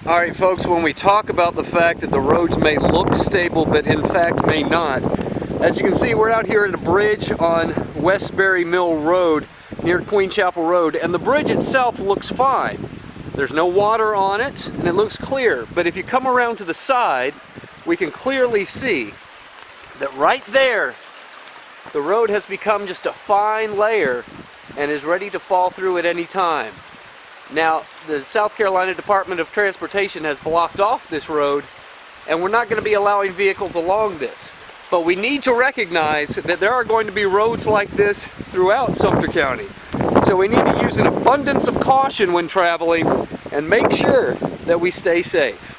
Alright folks, when we talk about the fact that the roads may look stable but in fact may not, as you can see we're out here at a bridge on Westbury Mill Road near Queen Chapel Road, and the bridge itself looks fine. There's no water on it and it looks clear, but if you come around to the side we can clearly see that right there the road has become just a fine layer and is ready to fall through at any time. Now, the South Carolina Department of Transportation has blocked off this road, and we're not going to be allowing vehicles along this. But we need to recognize that there are going to be roads like this throughout Sumter County. So we need to use an abundance of caution when traveling and make sure that we stay safe.